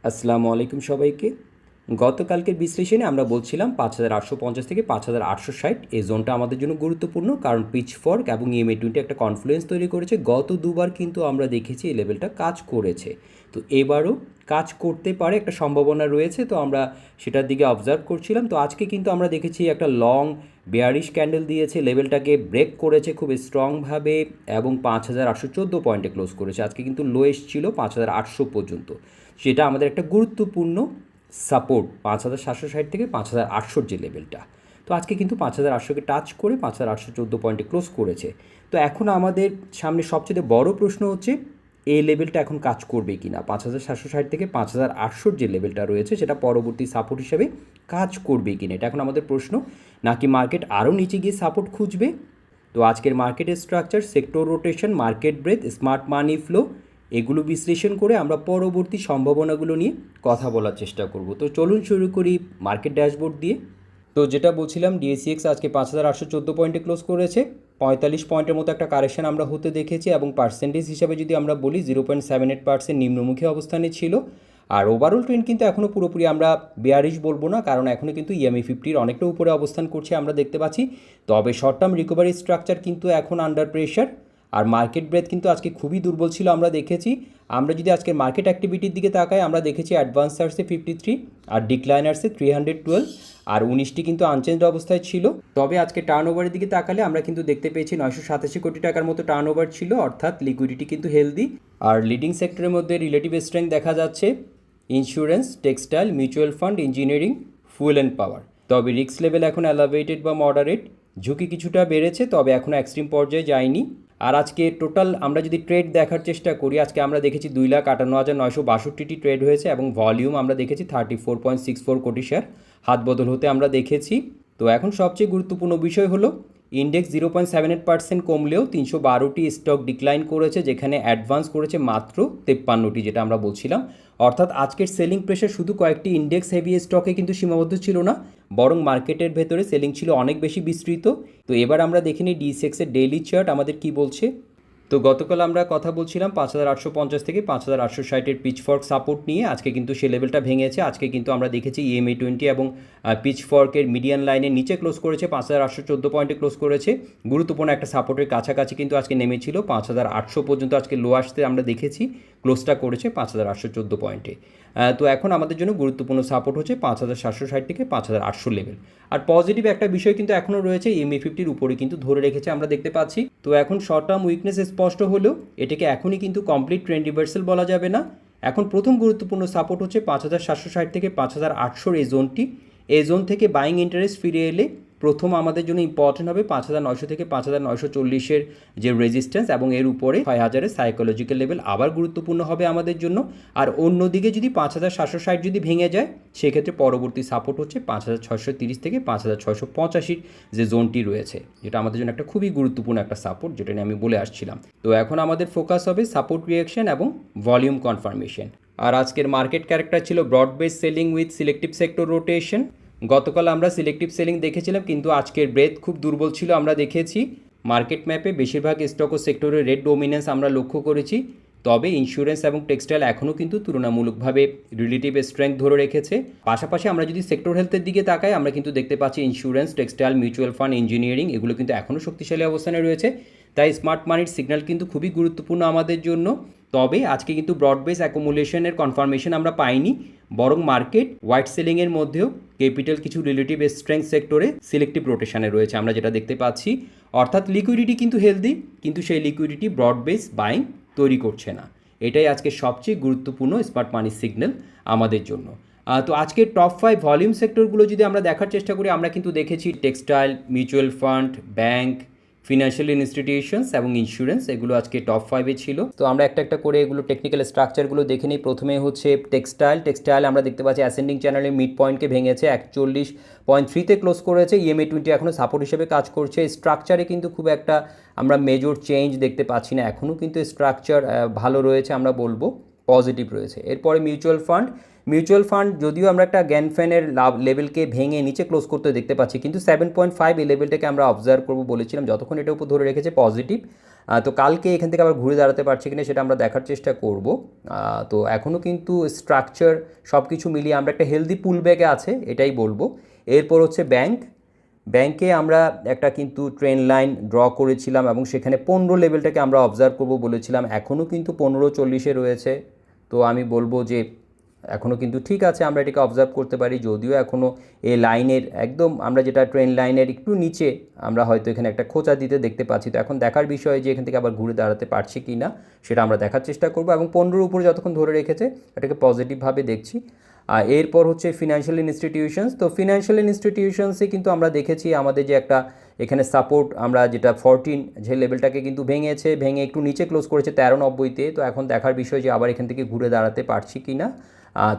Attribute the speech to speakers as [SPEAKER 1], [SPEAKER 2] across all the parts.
[SPEAKER 1] আসসালামু আলাইকুম সবাইকে। গতকালকের বিশ্লেষণে আমরা বলছিলাম 5850 থেকে 5860 এই জোনটা আমাদের জন্য গুরুত্বপূর্ণ, কারণ পিচফর্ক এবং EMA20 একটা কনফ্লুয়েন্স তৈরি করেছে। গত দুবার কিন্তু আমরা দেখেছি এই লেভেলটা কাজ করেছে, তো এবারও কাজ করতে পারে একটা সম্ভাবনা রয়েছে, তো আমরা সেটার দিকে অবজার্ভ করছিলাম। তো আজকে কিন্তু আমরা দেখেছি একটা লং বেয়ারিশ ক্যান্ডেল দিয়েছে, লেভেলটাকে ব্রেক করেছে খুব স্ট্রংভাবে এবং 5814 পয়েন্টে ক্লোজ করেছে। আজকে কিন্তু লোয়েস্ট ছিল 5800 পর্যন্ত, সেটা আমাদের একটা গুরুত্বপূর্ণ সাপোর্ট 5760 থেকে 5800 যে লেভেলটা। তো আজকে কিন্তু 5800কে টাচ করে 5814 পয়েন্টে ক্লোজ করেছে। তো এখন আমাদের সামনে সবচেয়ে বড় প্রশ্ন হচ্ছে এই লেভেলটা এখন কাজ করবে কি না। 5760 থেকে 5800 যে লেভেলটা রয়েছে সেটা পরবর্তী সাপোর্ট হিসাবে কাজ করবে কি না, এটা এখন আমাদের প্রশ্ন। নাকি মার্কেট আরও নিচে গিয়ে সাপোর্ট খুঁজবে। তো আজকের মার্কেটের structure, sector rotation, market breadth, smart money flow, এগুলো বিশ্লেষণ করে আমরা পরবর্তী সম্ভাবনাগুলো নিয়ে কথা বলার চেষ্টা করব। তো চলুন শুরু করি মার্কেট ড্যাশবোর্ড দিয়ে। তো যেটা বলছিলাম, DACX আজকে 5814 পয়েন্টে ক্লোজ করেছে। 45 পয়েন্টের মতো একটা কারেকশন আমরা হতে দেখেছি, এবং পার্সেন্টেজ হিসাবে যদি আমরা বলি 0.78% নিম্নমুখী অবস্থানে ছিল। আর ওভারঅল ট্রেন্ড কিন্তু এখনও পুরোপুরি আমরা বেয়ারিশ বলবো না, কারণ এখনও কিন্তু EMA50 অনেকটা উপরে অবস্থান করছে আমরা দেখতে পাচ্ছি। তবে শর্ট টার্ম রিকভারি স্ট্রাকচার কিন্তু এখন আন্ডার প্রেশার। আর মার্কেট ব্রেথ কিন্তু আজকে খুবই দুর্বল ছিল আমরা দেখেছি। আমরা যদি আজকের মার্কেট অ্যাক্টিভিটির দিকে তাকাই, আমরা দেখেছি অ্যাডভান্সার্সে 53 আর ডিক্লাইনার্সে 312 আর 19টি কিন্তু আনচেঞ্জড অবস্থায় ছিল। তবে আজকে টার্নওভারের দিকে তাকালে আমরা কিন্তু দেখতে পেয়েছি 987 কোটি টাকার মতো টার্নওভার ছিল, অর্থাৎ লিকুইডিটি কিন্তু হেলদি। আর লিডিং সেক্টরের মধ্যে রিলেটিভ স্ট্রেংথ দেখা যাচ্ছে insurance, textile, mutual fund, engineering, fuel and power. তবে রিস্ক লেভেল এখন এলাভেটেড বা মডারেট, ঝুঁকি কিছুটা বেড়েছে, তবে এখনও এক্সট্রিম পর্যায়ে যায়নি। আর আজকে টোটাল আমরা যদি ট্রেড দেখার চেষ্টা করি, আজকে আমরা দেখেছি 2,58,962টি ট্রেড হয়েছে, এবং ভলিউম আমরা দেখেছি 34.64 কোটি শেয়ার হাত বদল হতে আমরা দেখেছি। তো এখন সবচেয়ে গুরুত্বপূর্ণ বিষয় হলো ইন্ডেক্স 0.78% কমলেও 312টি স্টক ডিক্লাইন করেছে, যেখানে অ্যাডভান্স করেছে মাত্র 53টি, যেটা আমরা বলছিলাম। অর্থাৎ আজকের সেলিং প্রেশার শুধু কয়েকটি ইন্ডেক্স হেভি স্টকে কিন্তু সীমাবদ্ধ ছিল না, বরং মার্কেটের ভেতরে সেলিং ছিল অনেক বেশি বিস্তৃত। তো এবার আমরা দেখে নিই DCX-এর ডেইলি চার্ট আমাদের কি বলছে। তো গতকাল আমরা কথা বলছিলাম 5850 থেকে 5860-এর পিচফর্ক সাপোর্ট নিয়ে। আজকে কিন্তু সে লেভেলটা ভেঙেছে। আজকে কিন্তু আমরা দেখেছি EMA20 এবং পিচফর্কের মিডিয়ান লাইনের নিচে ক্লোজ করেছে, 5814 পয়েন্টে ক্লোজ করেছে। গুরুত্বপূর্ণ একটা সাপোর্টের কাছাকাছি কিন্তু আজকে নেমেছিল, 5800 পর্যন্ত আজকে লো আসতে আমরা দেখেছি, ক্লোজটা করেছে 5814 পয়েন্টে। তো এখন আমাদের জন্য গুরুত্বপূর্ণ সাপোর্ট হচ্ছে 5760 থেকে 5800 লেভেল। আর পজিটিভ একটা বিষয় কিন্তু এখনও রয়েছে, EMA50-র উপরে কিন্তু ধরে রেখেছে আমরা দেখতে পাচ্ছি। তো এখন শর্ট টার্ম উইকনেস স্পষ্ট হলেও এটাকে এখনই কিন্তু কমপ্লিট ট্রেন্ড রিভার্সাল বলা যাবে না। এখন প্রথম গুরুত্বপূর্ণ সাপোর্ট হচ্ছে 5760 থেকে 5800 এই জোনটি। এই জোন থেকে বাইং ইন্টারেস্ট ফিরে এলে প্রথম আমাদের জন্য ইম্পর্টেন্ট হবে 5900 থেকে 5940-এর যে রেজিস্ট্যান্স, এবং এর উপরে 6000-এর সাইকোলজিক্যাল লেভেল আবার গুরুত্বপূর্ণ হবে আমাদের জন্য। আর অন্যদিকে যদি 5760 যদি ভেঙে যায়, সেক্ষেত্রে পরবর্তী সাপোর্ট হচ্ছে 5630 থেকে 5685-র যে জোনটি রয়েছে, যেটা আমাদের জন্য একটা খুবই গুরুত্বপূর্ণ একটা সাপোর্ট, যেটা নিয়ে আমি বলে আসছিলাম। তো এখন আমাদের ফোকাস হবে সাপোর্ট রিঅ্যাকশন এবং ভলিউম কনফার্মেশন। আর আজকের মার্কেট ক্যারেক্টার ছিল broad base selling with selective sector rotation. গতকাল আমরা সিলেক্টিভ সেলিং দেখেছিলাম, কিন্তু আজকের ব্রেথ খুব দুর্বল ছিল আমরা দেখেছি। মার্কেট ম্যাপে বেশিরভাগ স্টক ও সেক্টরের রেড ডোমিনেন্স আমরা লক্ষ্য করেছি। তবে ইন্স্যুরেন্স এবং টেক্সটাইল এখনও কিন্তু তুলনামূলকভাবে রিলেটিভ স্ট্রেংথ ধরে রেখেছে। পাশাপাশি আমরা যদি সেক্টর হেলথের দিকে তাকাই, আমরা কিন্তু দেখতে পাচ্ছি insurance, textile, mutual fund, engineering এগুলো কিন্তু এখনও শক্তিশালী অবস্থানে রয়েছে। তাই স্মার্ট মানির সিগন্যাল কিন্তু খুবই গুরুত্বপূর্ণ আমাদের জন্য। তবে আজকে কিন্তু ব্রড বেস অ্যাকুমুলেশনের কনফার্মেশন আমরা পাইনি, বরং মার্কেট হোয়াইট সেলিংয়ের মধ্যেও ক্যাপিটাল কিছু রিলেটিভ স্ট্রেংথ সেক্টরে সিলেক্টিভ রোটেশনে রয়েছে আমরা যেটা দেখতে পাচ্ছি। অর্থাৎ লিকুইডিটি কিন্তু হেলদি, কিন্তু সেই লিকুইডিটি ব্রড বেস বাইং তৈরি করছে না। এটাই আজকে সবচেয়ে গুরুত্বপূর্ণ স্মার্ট মানি সিগন্যাল আমাদের জন্য। তো আজকে টপ 5 ভলিউম সেক্টরগুলো যদি আমরা দেখার চেষ্টা করি, আমরা কিন্তু দেখেছি textile, mutual fund, bank, financial institutions এবং ইন্স্যুরেন্স, এগুলো আজকে টপ 5-এ ছিল। তো আমরা একটা একটা করে এগুলো টেকনিক্যাল স্ট্রাকচারগুলো দেখে নিই। প্রথমে হচ্ছে টেক্সটাইল আমরা দেখতে পাচ্ছি অ্যাসেন্ডিং চ্যানেলের মিড পয়েন্টকে ভেঙেছে, 41.3-তে ক্লোজ করেছে। EMA20 এখনও সাপোর্ট হিসেবে কাজ করছে। স্ট্রাকচারে কিন্তু খুব একটা আমরা মেজর চেঞ্জ দেখতে পাচ্ছি না, এখনও কিন্তু স্ট্রাকচার ভালো রয়েছে, আমরা বলবো পজিটিভ রয়েছে। এরপরে মিউচুয়াল ফান্ড যদিও আমরা একটা গ্যানফ্যানের লেভেলকে ভেঙে নিচে ক্লোজ করতে দেখতে পাচ্ছি, কিন্তু 7.5 এই লেভেলটাকে আমরা অবজার্ভ করবো বলেছিলাম, যতক্ষণ এটা উপর ধরে রেখেছে পজিটিভ। তো কালকে এখান থেকে আবার ঘুরে দাঁড়াতে পারছে কিনা সেটা আমরা দেখার চেষ্টা করব। তো এখনও কিন্তু স্ট্রাকচার সব কিছু মিলিয়ে আমরা একটা হেলদি পুল ব্যাগে আছে এটাই বলবো। এরপর হচ্ছে ব্যাংকে আমরা একটা কিন্তু ট্রেন লাইন ড্র করেছিলাম এবং সেখানে 15 লেভেলটাকে আমরা অবজার্ভ করব বলেছিলাম, এখনও কিন্তু 15.40-এ রয়েছে। তো আমি বলবো যে এখনও কিন্তু ঠিক আছে, আমরা এটাকে অবজার্ভ করতে পারি, যদিও এখনও এই লাইনের একদম আমরা যেটা ট্রেন লাইনের একটু নিচে আমরা হয়তো এখানে একটা খোঁচা দিতে দেখতে পাচ্ছি। তো এখন দেখার বিষয় যে এখান থেকে আবার ঘুরে দাঁড়াতে পারছি কি না সেটা আমরা দেখার চেষ্টা করব, এবং 15-র উপরে যতক্ষণ ধরে রেখেছে এটাকে পজিটিভভাবে দেখছি। আর এরপর হচ্ছে ফিনান্সিয়াল ইনস্টিটিউশনস। তো ফিনান্সিয়াল ইনস্টিটিউশনসে কিন্তু আমরা দেখেছি আমাদের যে একটা এখানে সাপোর্ট আমরা যেটা 14 যে লেভেলটাকে কিন্তু ভেঙে একটু নিচে ক্লোজ করেছে 13.90-তে। তো এখন দেখার বিষয় যে আবার এখান থেকে ঘুরে দাঁড়াতে পারছি কি না।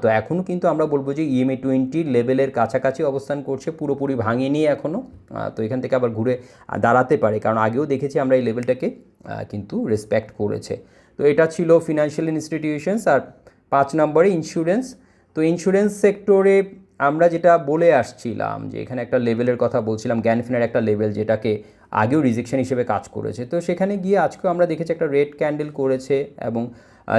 [SPEAKER 1] তো এখনও কিন্তু আমরা বলবো যে EMA 20 লেভেলের কাছাকাছি অবস্থান করছে, পুরোপুরি ভাঙেনি এখনও। তো এখান থেকে আবার ঘুরে দাঁড়াতে পারে, কারণ আগেও দেখেছি আমরা এই লেভেলটাকে কিন্তু রেসপেক্ট করেছে। তো এটা ছিল ফিনান্সিয়াল ইনস্টিটিউশনস। আর 5 নম্বরে ইন্স্যুরেন্স। তো ইন্স্যুরেন্স সেক্টরে আমরা যেটা বলে আসছিলাম যে এখানে একটা লেভেলের কথা বলছিলাম, গ্যানফিনের একটা লেভেল যেটাকে আগেও রিজেকশন হিসেবে কাজ করেছে। তো সেখানে গিয়ে আজকেও আমরা দেখেছি একটা রেড ক্যান্ডেল করেছে এবং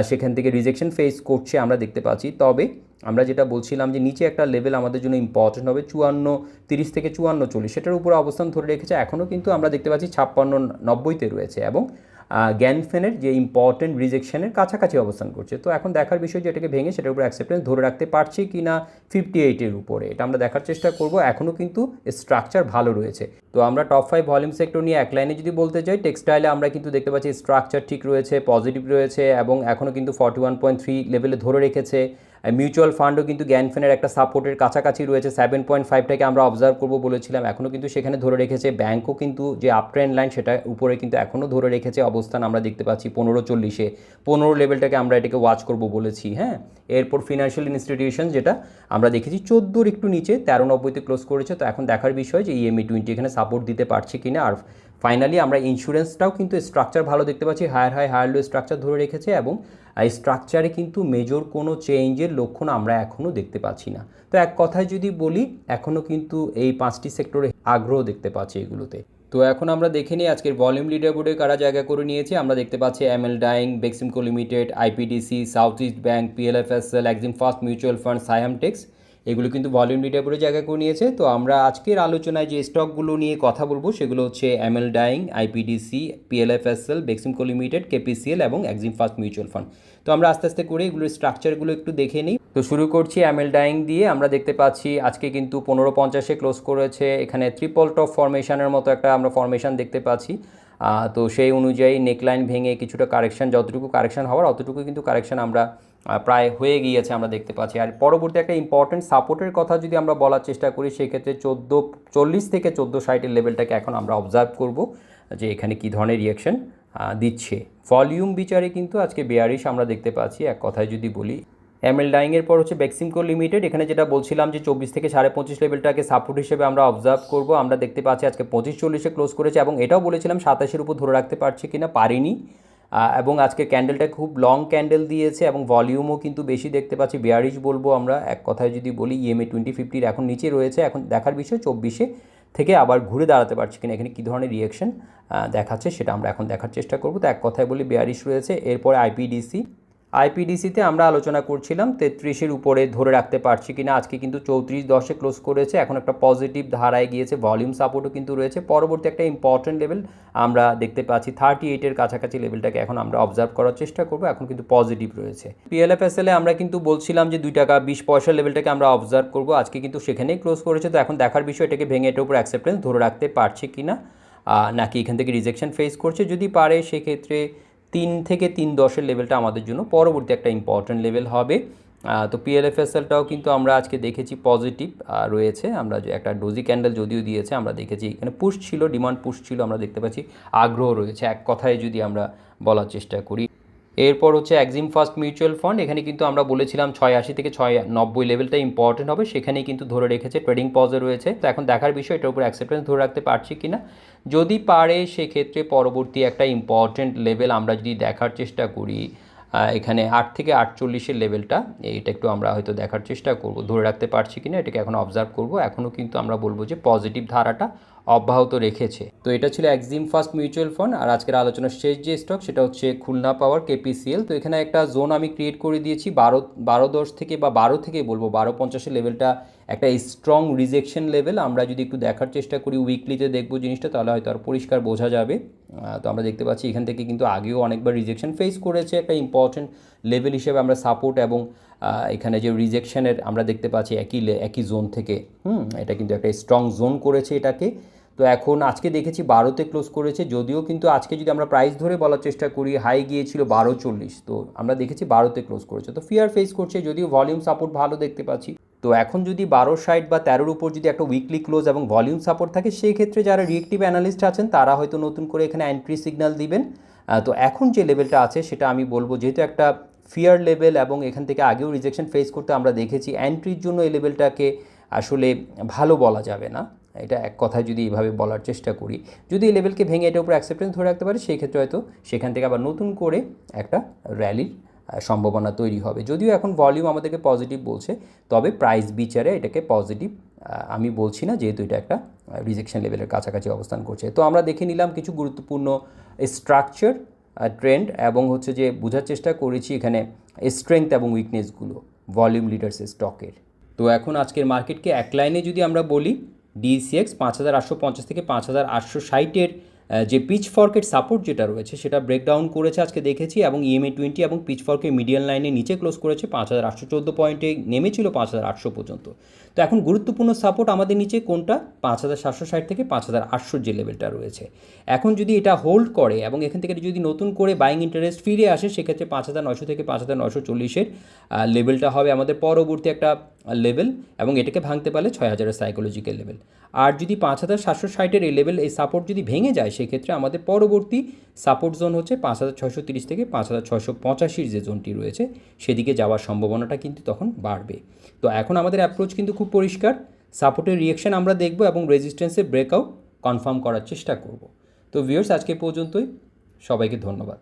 [SPEAKER 1] সেখান থেকে রিজেকশন ফেস করছে আমরা দেখতে পাচ্ছি। তবে আমরা যেটা বলছিলাম যে নিচে একটা লেভেল আমাদের জন্য ইম্পর্টেন্ট হবে 54.30 থেকে 54.40, সেটার উপর অবস্থান ধরে রেখেছে। এখনও কিন্তু আমরা দেখতে পাচ্ছি 56.90-তে রয়েছে এবং গ্যানফেনের যে ইম্পর্টেন্ট রিজেকশনের কাছাকাছি অবস্থান করছে। তো এখন দেখার বিষয় যে এটাকে ভেঙে সেটার উপর অ্যাকসেপ্টেন্স ধরে রাখতে পারছি কি না 58-এর উপরে, এটা আমরা দেখার চেষ্টা করব। এখনও কিন্তু স্ট্রাকচার ভালো রয়েছে। তো আমরা টপ 5 ভলিউম সেক্টর নিয়ে এক লাইনে যদি বলতে চাই, টেক্সটাইলে আমরা কিন্তু দেখতে পাচ্ছি স্ট্রাকচার ঠিক রয়েছে, পজিটিভ রয়েছে এবং এখনও কিন্তু 41.3 লেভেলে ধরে রেখেছে। মিউচুয়াল ফান্ডও কিন্তু গ্যানফেনের একটা সাপোর্টের কাছাকাছি রয়েছে, 7.5টাকে আমরা অবজার্ভ করব বলেছিলাম, এখনও কিন্তু সেখানে ধরে রেখেছে। ব্যাংকও কিন্তু যে আপ ট্রেন্ড লাইন সেটা উপরে কিন্তু এখনও ধরে রেখেছে অবস্থান, আমরা দেখতে পাচ্ছি 15.40-এ 15 লেভেলটাকে আমরা এটাকে ওয়াচ করব বলেছি। হ্যাঁ, এরপর ফিনান্সিয়াল ইনস্টিটিউশন যেটা আমরা দেখেছি 14-র একটু নিচে 13.90-তে ক্লোজ করেছে। তো এখন দেখার বিষয় যে EMA 20 এখানে সাপোর্ট দিতে পারছে কিনা। আর ফাইনালি আমরা ইন্স্যুরেন্সটাও কিন্তু স্ট্রাকচার ভালো দেখতে পাচ্ছি, হায়ার লো স্ট্রাকচার ধরে রেখেছে এবং এই স্ট্রাকচারে কিন্তু মেজর কোনো চেঞ্জের লক্ষণ আমরা এখনও দেখতে পাচ্ছি না। তো এক কথায় যদি বলি এখনও কিন্তু এই 5টি সেক্টরে আগ্রহ দেখতে পাচ্ছি এগুলোতে। তো এখন আমরা দেখে নিই আজকের ভলিউম লিডার বোর্ডে কারা জায়গা করে নিয়েছে। আমরা দেখতে পাচ্ছি ML dyeing, Beximco limited, IPDC, South East bank, PLFSL, Exim first mutual fund, Saiham Tex, এগুলো কিন্তু ভলিউম লিডার বোর্ডে জায়গা করে নিয়েছে। তো আমরা আজকের আলোচনায় যে স্টকগুলো নিয়ে কথা বলবো সেগুলো হচ্ছে ML dyeing, IPDC, PLFSL, Beximco limited, KPCL এবং এক্সিম ফার্স্ট মিউচুয়াল ফান্ড। তো আমরা আস্তে আস্তে করে এগুলোর স্ট্রাকচারগুলো একটু দেখে নিই। তো শুরু করছি ML ডাইং দিয়ে। আমরা দেখতে পাচ্ছি আজকে কিন্তু 15.50-এ ক্লোজ করেছে। এখানে ট্রিপল টপ ফরমেশনের মতো একটা আমরা ফরমেশন দেখতে পাচ্ছি। তো সেই অনুযায়ী নেকলাইন ভেঙে কিছুটা কারেকশন, যতটুকু কারেকশন হওয়ার অতটুকু কিন্তু কারেকশন আমরা প্রায় হয়ে গিয়েছে আমরা দেখতে পাচ্ছি। আর পরবর্তী একটা ইম্পর্টেন্ট সাপোর্টের কথা যদি আমরা বলার চেষ্টা করি সেক্ষেত্রে 14.40 থেকে 14.60-এর লেভেলটাকে এখন আমরা অবজার্ভ করব যে এখানে কী ধরনের রিয়াকশন দিচ্ছে। ভলিউম বিচারে কিন্তু আজকে বেয়ারিশ আমরা দেখতে পাচ্ছি এক কথায় যদি বলি। ML ডাইংয়ের পর হচ্ছে বেক্সিমকো লিমিটেড। এখানে যেটা বলছিলাম যে 24 থেকে 25.5 লেভেলটাকে সাপোর্ট হিসেবে আমরা অবজার্ভ করব। আমরা দেখতে পাচ্ছি আজকে 25.40-এ ক্লোজ করেছে এবং এটাও বলেছিলাম 27-এর উপর ধরে রাখতে পারছি কিনা, পারিনি। এবং আজকে ক্যান্ডেলটা খুব লং ক্যান্ডেল দিয়েছে এবং ভলিউমও কিন্তু বেশি দেখতে পাচ্ছি, বেয়ারিশ বলবো আমরা এক কথায় যদি বলি। EMA 2050 এখন নিচে রয়েছে। এখন দেখার বিষয় 24-এ থেকে আবার ঘুরে দাঁড়াতে পারছি কিনা, এখানে কী ধরনের রিয়াকশন দেখাচ্ছে সেটা আমরা এখন দেখার চেষ্টা করব। তো এক কথায় বলি বেয়ারিশ রয়েছে। এরপরে আইপিডিসিতে আমরা আলোচনা করছিলাম 33-এর উপরে ধরে রাখতে পারছি কিনা। আজকে কিন্তু 34.10-এ ক্লোজ করেছে, এখন একটা পজিটিভ ধারায় গিয়েছে, ভলিউম সাপোর্টও কিন্তু রয়েছে। পরবর্তী একটা ইম্পর্টেন্ট লেভেল আমরা দেখতে পাচ্ছি 38-এর কাছাকাছি লেভেলটাকে এখন আমরা অবজার্ভ করার চেষ্টা করব, এখন কিন্তু পজিটিভ রয়েছে। PLFSL-এ আমরা কিন্তু বলছিলাম যে 2 টাকা 20 পয়সা লেভেলটাকে আমরা অবজার্ভ করব, আজকে কিন্তু সেখানেই ক্লোজ করেছে। তো এখন দেখার বিষয় এটাকে ভেঙে এটার উপর অ্যাকসেপ্টেন্স ধরে রাখতে পারছে কিনা, নাকি এখান থেকে রিজেকশন ফেস করছে। যদি পারে সেক্ষেত্রে 3 থেকে 3.10-এর লেভেলটা আমাদের জন্য পরবর্তী একটা ইম্পর্টেন্ট লেভেল হবে। তো PLFSL-টাও কিন্তু আমরা আজকে দেখেছি পজিটিভ রয়েছে। আমরা যে একটা ডোজি ক্যান্ডেল যদিও দিয়েছে, আমরা দেখেছি এখানে পুশ ছিল, ডিমান্ড পুশ ছিল, আমরা দেখতে পাচ্ছি আগ্রহ রয়েছে এক কথায় যদি আমরা বলার চেষ্টা করি। এরপর হচ্ছে এক্সিম ফার্স্ট মিউচুয়াল ফান্ড। এখানে কিন্তু আমরা বলেছিলাম 680 থেকে 690 লেভেলটা ইম্পর্টেন্ট হবে, সেখানেই কিন্তু ধরে রেখেছে, ট্রেডিং পজে রয়েছে। তো এখন দেখার বিষয় এটার উপর অ্যাকসেপ্টেন্স ধরে রাখতে পারছি কিনা। যদি পারে সেক্ষেত্রে পরবর্তী একটা ইম্পর্টেন্ট লেভেল আমরা যদি দেখার চেষ্টা করি এখানে 8 থেকে 48-এর লেভেলটা, এটা একটু আমরা হয়তো দেখার চেষ্টা করব, ধরে রাখতে পারছি কিনা এটাকে এখন অবজার্ভ করব। এখনও কিন্তু আমরা বলবো যে পজিটিভ ধারাটা অব্যাহত রেখেছে। তো এটা ছিল এক্সিম ফার্স্ট মিউচুয়াল ফান্ড। আর আজকের আলোচনার শেষ যে স্টক সেটা হচ্ছে খুলনা পাওয়ার কেপিসিএল। তো এখানে একটা জোন আমি ক্রিয়েট করে দিয়েছি 12.10 থেকে বা 12 থেকে বলবো 12.50-এর লেভেলটা একটা স্ট্রং রিজেকশন লেভেল। আমরা যদি একটু দেখার চেষ্টা করি উইকলিতে দেখবো জিনিসটা, তাহলে হয়তো আর পরিষ্কার বোঝা যাবে। তো আমরা দেখতে পাচ্ছি এখান থেকে কিন্তু আগেও অনেকবার রিজেকশন ফেস করেছে। একটা ইম্পর্টেন্ট লেভেল হিসেবে আমরা সাপোর্ট এবং এখানে যে রিজেকশনের আমরা দেখতে পাচ্ছি একই জোন থেকে, এটা কিন্তু একটা স্ট্রং জোন করেছে এটাকে। তো এখন আজকে দেখেছি 12তে ক্লোজ করেছে, যদিও কিন্তু আজকে যদি আমরা প্রাইস ধরে বলার চেষ্টা করি হাই গিয়েছিল 12.40, তো আমরা দেখেছি 12তে ক্লোজ করেছে। তো ফিয়ার ফেস করছে, যদিও ভলিউম সাপোর্ট ভালো দেখতে পাচ্ছি। তো এখন যদি 12.60 বা 13-র উপর যদি একটা উইকলি ক্লোজ এবং ভলিউম সাপোর্ট থাকে, সেই ক্ষেত্রে যারা রিয়েক্টিভ অ্যানালিস্ট আছেন তারা হয়তো নতুন করে এখানে এন্ট্রি সিগন্যাল দিবেন। তো এখন যে লেভেলটা আছে সেটা আমি বলবো যেহেতু একটা ফিয়ার লেভেল এবং এখান থেকে আগেও রিজেকশন ফেস করতে আমরা দেখেছি, এন্ট্রির জন্য এই লেভেলটাকে আসলে ভালো বলা যাবে না। এটা এক কথায় যদি এইভাবে বলার চেষ্টা করি, যদি এই লেভেলকে ভেঙে এটার উপর অ্যাকসেপ্টেন্স ধরে রাখতে পারে, সেই ক্ষেত্রে হয়তো সেখান থেকে আবার নতুন করে একটা র্যালির সম্ভাবনা তৈরি হবে। যদিও এখন ভলিউম আমাদেরকে পজিটিভ বলছে, তবে প্রাইস বিচারে এটাকে পজিটিভ আমি বলছি না, যেহেতু এটা একটা রিজেকশন লেভেলের কাছাকাছি অবস্থান করছে। তো আমরা দেখে নিলাম কিছু গুরুত্বপূর্ণ স্ট্রাকচার, ট্রেন্ড এবং হচ্ছে যে বোঝার চেষ্টা করেছি এখানে স্ট্রেংথ এবং উইকনেসগুলো ভলিউম লিডার্স স্টকের। তো এখন আজকের মার্কেটকে এক লাইনে যদি আমরা বলি, ডিসিএক্স 5850 থেকে 5860-এর যে পিচফর্কের সাপোর্ট যেটা রয়েছে সেটা ব্রেকডাউন করেছে আজকে দেখেছি, এবং EMA20 এবং পিচফর্কের মিডিয়ান লাইনের নিচে ক্লোজ করেছে 5814 পয়েন্টে, নেমেছিল 5800 পর্যন্ত। তো এখন গুরুত্বপূর্ণ সাপোর্ট আমাদের নিচে কোনটা, 5760 থেকে 5800 যে লেভেলটা রয়েছে। এখন যদি এটা হোল্ড করে এবং এখান থেকে যদি নতুন করে বাইং ইন্টারেস্ট ফিরে আসে, সেক্ষেত্রে 5900 থেকে 5940-এর লেভেলটা হবে আমাদের পরবর্তী একটা লেভেল, এবং এটাকে ভাঙতে পারলে 6000-এর সাইকোলজিক্যাল লেভেল। আর যদি 5760-এর এই লেভেল, এই সাপোর্ট যদি ভেঙে যায়, সেক্ষেত্রে আমাদের পরবর্তী সাপোর্ট জোন হচ্ছে 5630 থেকে 5685-র যে জোনটি রয়েছে, সেদিকে যাওয়ার সম্ভাবনাটা কিন্তু তখন বাড়বে। তো এখন আমাদের অ্যাপ্রোচ কিন্তু খুব পরিষ্কার, সাপোর্টের রিয়েকশন আমরা দেখব এবং রেজিস্ট্যান্সের ব্রেকআউট কনফার্ম করার চেষ্টা করব। তো ভিউয়ার্স, আজকে পর্যন্তই, সবাইকে ধন্যবাদ।